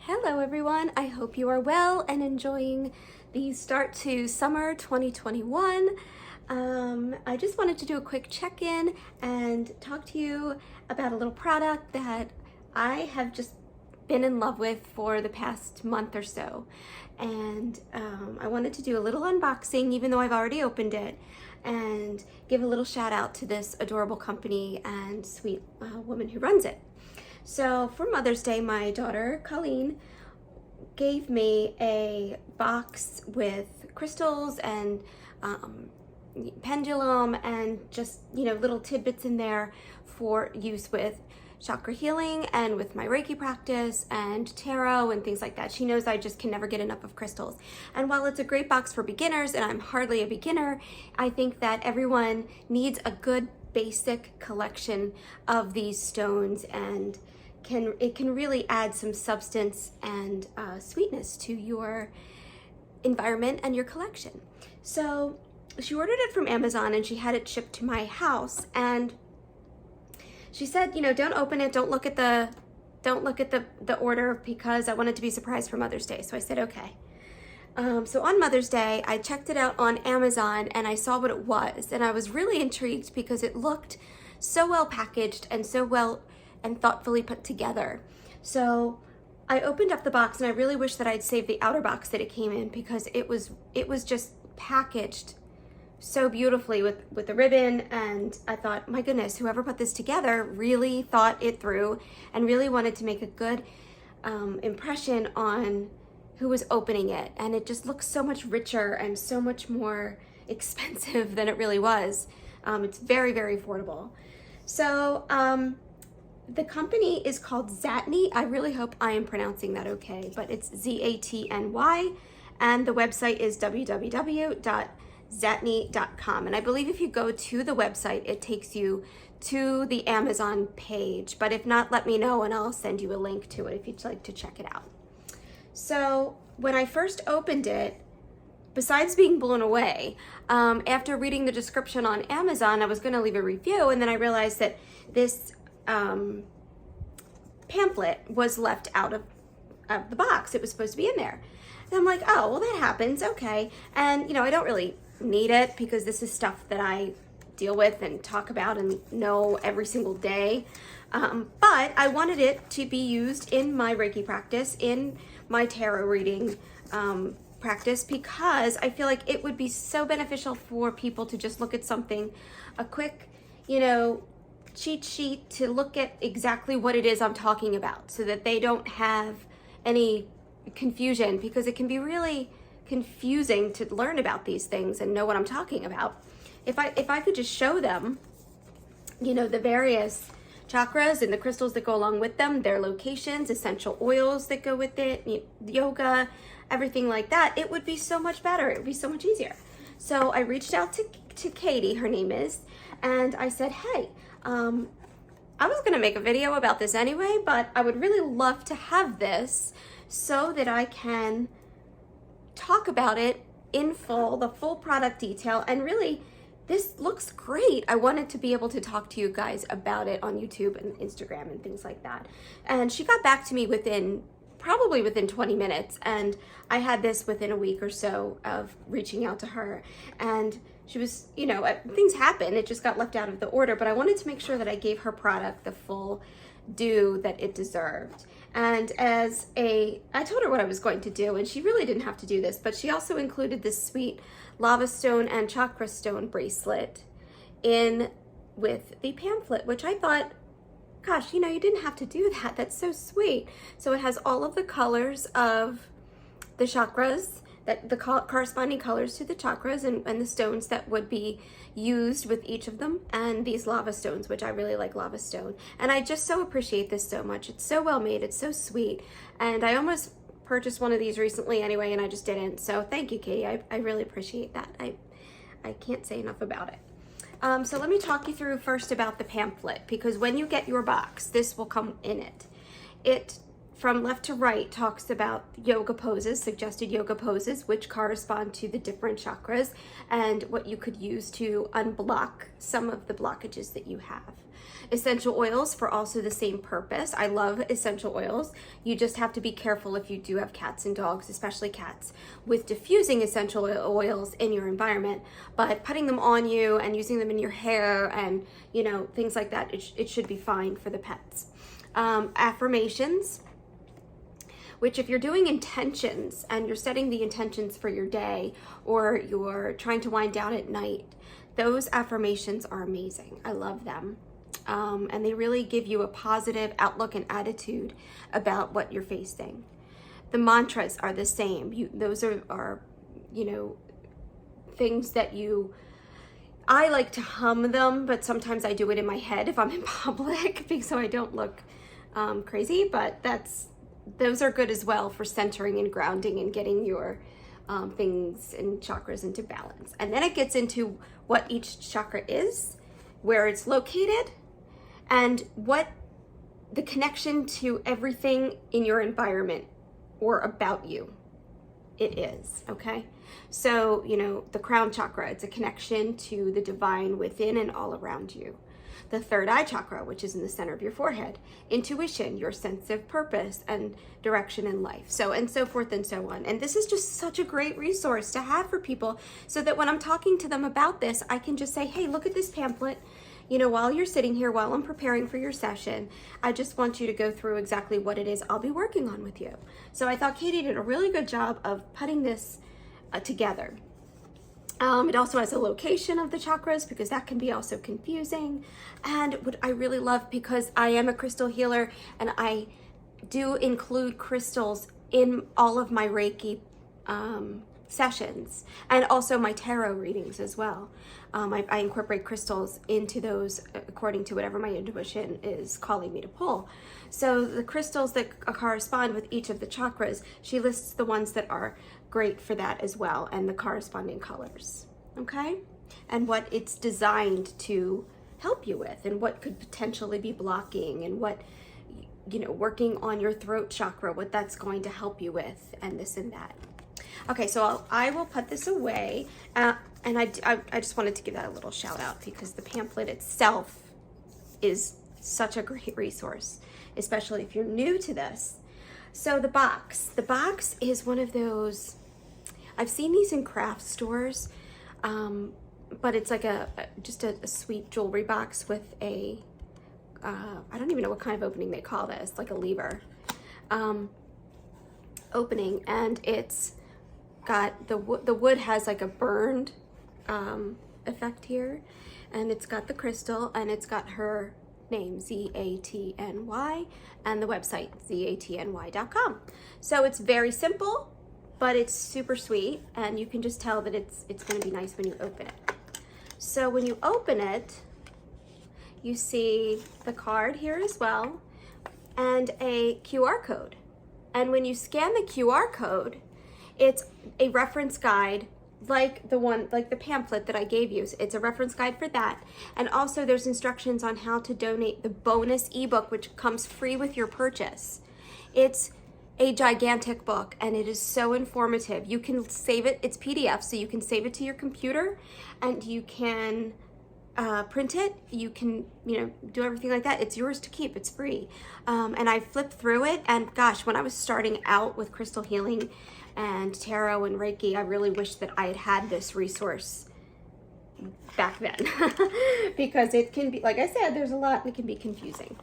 Hello everyone, I hope you are well and enjoying the start to summer 2021. I just wanted to do a quick check-in and talk to you about a little product that I have just been in love with for the past month or so. And I wanted to do a little unboxing, even though I've already opened it, and give a little shout out to this adorable company and sweet woman who runs it. So for Mother's Day, my daughter, Colleen, gave me a box with crystals and pendulum and just, little tidbits in there for use with chakra healing and with my Reiki practice and tarot and things like that. She knows I just can never get enough of crystals. And while it's a great box for beginners, and I'm hardly a beginner, I think that everyone needs a good basic collection of these stones, and it can really add some substance and sweetness to your environment and your collection. So she ordered it from Amazon and she had it shipped to my house, and she said, don't open it, don't look at the order, because I wanted to be surprised for Mother's Day. So I said, okay. So on Mother's Day, I checked it out on Amazon and I saw what it was, and I was really intrigued because it looked so well packaged and so well and thoughtfully put together. So I opened up the box, and I really wish that I'd saved the outer box that it came in, because it was just packaged so beautifully with the ribbon. And I thought, my goodness, whoever put this together really thought it through and really wanted to make a good impression on who was opening it. And it just looks so much richer and so much more expensive than it really was. It's very, very affordable. So the company is called Zatny. I really hope I am pronouncing that okay, but it's Zatny, and the website is www.zatny.com. And I believe if you go to the website, it takes you to the Amazon page, but if not, let me know and I'll send you a link to it if you'd like to check it out. So when I first opened it, besides being blown away, after reading the description on Amazon, I was going to leave a review, and then I realized that this pamphlet was left out of the box. It was supposed to be in there. And I'm like, oh, well, that happens. Okay. And, I don't really need it, because this is stuff that I deal with and talk about and know every single day. But I wanted it to be used in my Reiki practice, in my tarot reading practice, because I feel like it would be so beneficial for people to just look at something, a quick, cheat sheet to look at exactly what it is I'm talking about, so that they don't have any confusion, because it can be really confusing to learn about these things and know what I'm talking about. If I could just show them, the various chakras and the crystals that go along with them, their locations, essential oils that go with it, yoga, everything like that, it would be so much better. It would be so much easier. So I reached out to Katie, her name is, and I said, hey, I was gonna make a video about this anyway, but I would really love to have this so that I can talk about it in full, the full product detail, and really, this looks great. I wanted to be able to talk to you guys about it on YouTube and Instagram and things like that. And she got back to me probably within 20 minutes, and I had this within a week or so of reaching out to her. And she was, things happen, it just got left out of the order, but I wanted to make sure that I gave her product the full due that it deserved. And I told her what I was going to do, and she really didn't have to do this, but she also included this sweet lava stone and chakra stone bracelet in with the pamphlet, which I thought, gosh, you didn't have to do that. That's so sweet. So it has all of the colors of the chakras, the corresponding colors to the chakras, and the stones that would be used with each of them, and these lava stones, which I really like lava stone. And I just so appreciate this so much. It's so well made, it's so sweet. And I almost purchased one of these recently anyway, and I just didn't. So thank you, Katie. I really appreciate that. I can't say enough about it. So let me talk you through first about the pamphlet, because when you get your box, this will come in it. It from left to right talks about yoga poses, suggested yoga poses, which correspond to the different chakras and what you could use to unblock some of the blockages that you have. Essential oils for also the same purpose. I love essential oils. You just have to be careful if you do have cats and dogs, especially cats, with diffusing essential oils in your environment. But putting them on you and using them in your hair and, you know, things like that, it should be fine for the pets. Affirmations, which if you're doing intentions and you're setting the intentions for your day or you're trying to wind down at night, those affirmations are amazing. I love them. And they really give you a positive outlook and attitude about what you're facing. The mantras are the same. Those are, you know, things that I like to hum them, but sometimes I do it in my head if I'm in public so I don't look crazy, but those are good as well for centering and grounding and getting your things and chakras into balance. And then it gets into what each chakra is, where it's located, and what the connection to everything in your environment or about you it is, okay? So, you know, the crown chakra, it's a connection to the divine within and all around you. The third eye chakra, which is in the center of your forehead, intuition, your sense of purpose and direction in life, so and so forth and so on. And this is just such a great resource to have for people so that when I'm talking to them about this, I can just say, hey, look at this pamphlet. You know, while you're sitting here, while I'm preparing for your session, I just want you to go through exactly what it is I'll be working on with you. So I thought Katie did a really good job of putting this together. It also has a location of the chakras because that can be also confusing. And what I really love, because I am a crystal healer and I do include crystals in all of my Reiki sessions and also my tarot readings as well. I incorporate crystals into those according to whatever my intuition is calling me to pull. So the crystals that correspond with each of the chakras, she lists the ones that are great for that as well and the corresponding colors, okay? And what it's designed to help you with and what could potentially be blocking and what, you know, working on your throat chakra, what that's going to help you with and this and that. Okay, so I will put this away, and I just wanted to give that a little shout out because the pamphlet itself is such a great resource, especially if you're new to this. So the box is one of those, I've seen these in craft stores, but it's like just a sweet jewelry box with a, I don't even know what kind of opening they call this, like a lever opening, and it's got the wood has like a burned effect here, and it's got the crystal and it's got her name, ZATNY, and the website zatny.com. So it's very simple, but it's super sweet, and you can just tell that it's going to be nice when you open it. So when you open it, you see the card here as well and a QR code. And when you scan the QR code, it's a reference guide like the pamphlet that I gave you. It's a reference guide for that. And also there's instructions on how to donate the bonus ebook, which comes free with your purchase. It's a gigantic book and it is so informative. You can save it, it's PDF, so you can save it to your computer and you can print it, you can, you know, do everything like that. It's yours to keep, it's free. And I flipped through it, and gosh, when I was starting out with crystal healing and tarot and Reiki, I really wish that I had this resource back then because it can be, like I said, there's a lot and it can be confusing.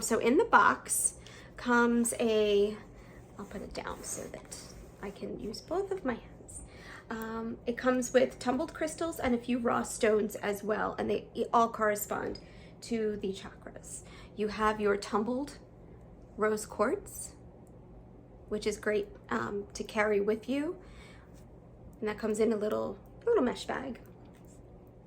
So in the box comes I'll put it down so that I can use both of my hands. It comes with tumbled crystals and a few raw stones as well, and they all correspond to the chakras. You have your tumbled rose quartz, which is great to carry with you, and that comes in a little mesh bag.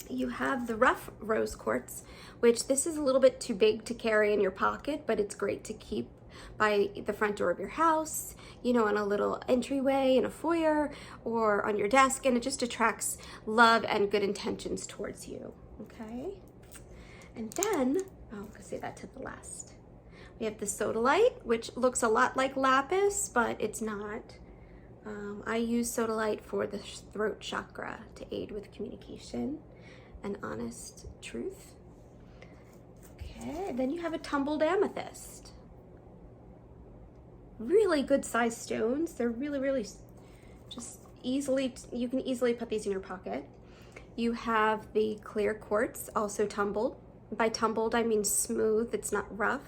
You have the rough rose quartz, which this is a little bit too big to carry in your pocket, but it's great to keep by the front door of your house, you know, on a little entryway in a foyer or on your desk, and it just attracts love and good intentions towards you, okay? And then, I'll say that to the last. We have the Sodalite, which looks a lot like lapis, but it's not. I use Sodalite for the throat chakra to aid with communication and honest truth. Okay, then you have a tumbled amethyst. Really good sized stones. They're really just easily, you can easily put these in your pocket. You have the clear quartz, also tumbled. By tumbled, I mean smooth, it's not rough.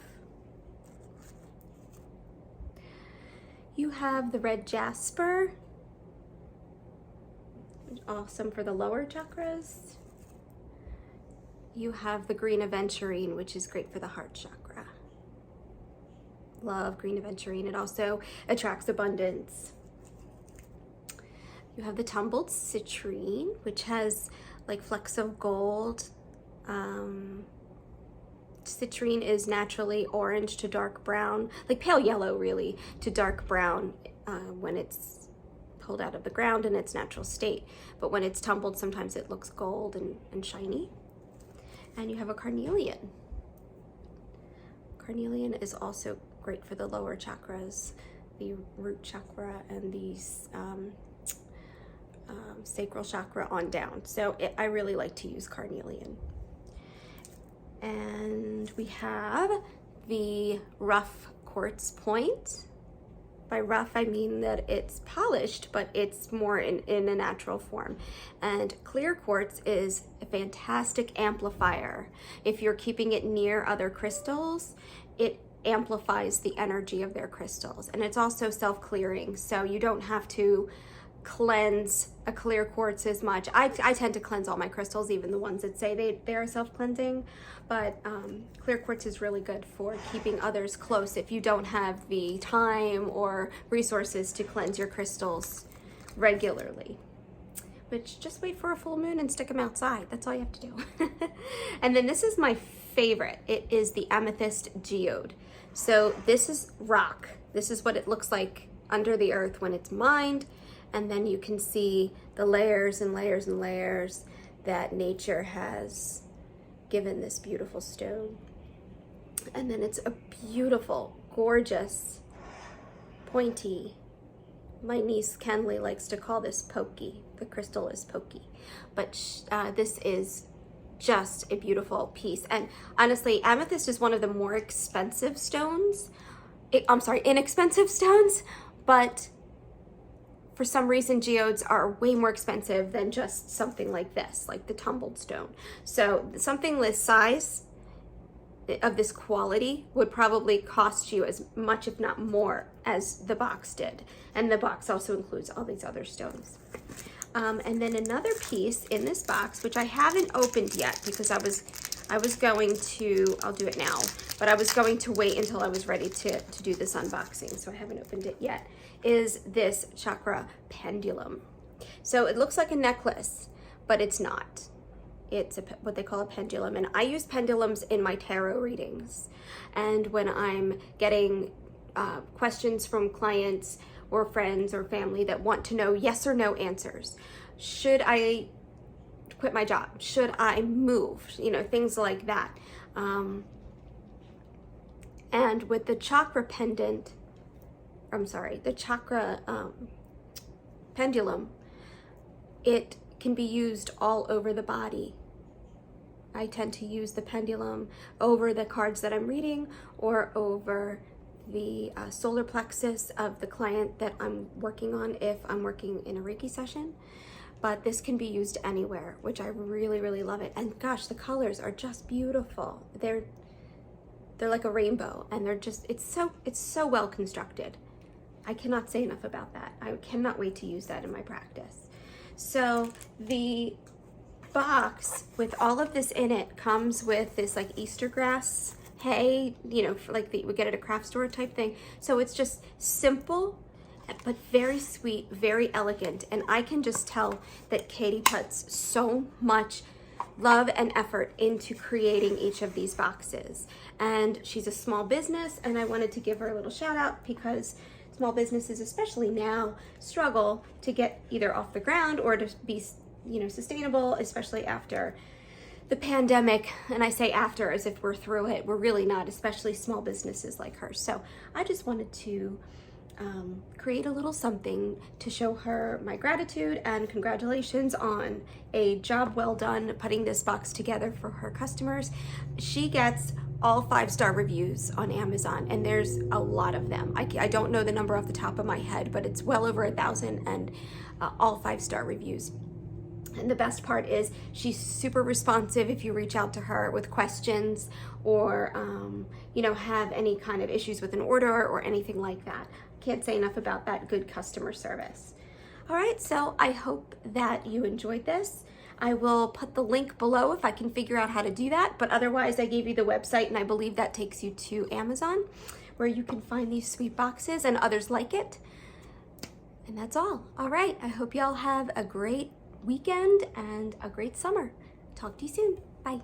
You have the red jasper, awesome for the lower chakras. You have the green aventurine, which is great for the heart chakra. Love green aventurine. It also attracts abundance. You have the tumbled citrine, which has like flecks of gold. Citrine is naturally orange to dark brown, like pale yellow really, to dark brown when it's pulled out of the ground in its natural state. But when it's tumbled, sometimes it looks gold and shiny. And you have a carnelian. Carnelian is also great for the lower chakras, the root chakra and the sacral chakra on down. So I really like to use carnelian. And we have the rough quartz point. By rough, I mean that it's polished, but it's more in a natural form. And clear quartz is a fantastic amplifier. If you're keeping it near other crystals, it amplifies the energy of their crystals. And it's also self-clearing, so you don't have to cleanse a clear quartz as much. I tend to cleanse all my crystals, even the ones that say they are self-cleansing, but clear quartz is really good for keeping others close if you don't have the time or resources to cleanse your crystals regularly. Which, just wait for a full moon and stick them outside. That's all you have to do. And then this is my favorite. It is the amethyst geode. So this is rock. This is what it looks like under the earth when it's mined. And then you can see the layers and layers and layers that nature has given this beautiful stone. And then it's a beautiful, gorgeous, pointy, my niece Kenley likes to call this pokey. The crystal is pokey. But this is just a beautiful piece. And honestly, amethyst is one of the more expensive stones. Inexpensive stones, but for some reason, geodes are way more expensive than just something like this, like the tumbled stone. So something this size, of this quality, would probably cost you as much, if not more, as the box did. And the box also includes all these other stones. And then another piece in this box, which I haven't opened yet because I was going to, I'll do it now, but I was going to wait until I was ready to do this unboxing, so I haven't opened it yet, is this chakra pendulum. So it looks like a necklace, but it's not. It's what they call a pendulum, and I use pendulums in my tarot readings. And when I'm getting questions from clients or friends or family that want to know yes or no answers. Should I quit my job? Should I move? You know, things like that. And with the chakra pendant, the chakra pendulum, it can be used all over the body. I tend to use the pendulum over the cards that I'm reading or over the solar plexus of the client that I'm working on if I'm working in a Reiki session. But this can be used anywhere, which I really, really love it. And gosh, the colors are just beautiful. They're like a rainbow, and they're just, it's so well constructed. I cannot say enough about that. I cannot wait to use that in my practice. So the box with all of this in it comes with this like Easter grass hay, you know, like we get at a craft store type thing. So it's just simple, but very sweet, very elegant. And I can just tell that Katie puts so much love and effort into creating each of these boxes. And she's a small business, and I wanted to give her a little shout out because small businesses, especially now, struggle to get either off the ground or to be, you know, sustainable, especially after the pandemic, and I say after as if we're through it, we're really not, especially small businesses like hers. So I just wanted to create a little something to show her my gratitude and congratulations on a job well done putting this box together for her customers. She gets all 5-star reviews on Amazon, and there's a lot of them. I don't know the number off the top of my head, but it's well over 1,000, and all 5-star reviews. And the best part is she's super responsive if you reach out to her with questions or, you know, have any kind of issues with an order or anything like that. Can't say enough about that good customer service. All right, so I hope that you enjoyed this. I will put the link below if I can figure out how to do that, but otherwise I gave you the website, and I believe that takes you to Amazon, where you can find these sweet boxes and others like it. And that's all. All right, I hope y'all have a great weekend and a great summer. Talk to you soon. Bye.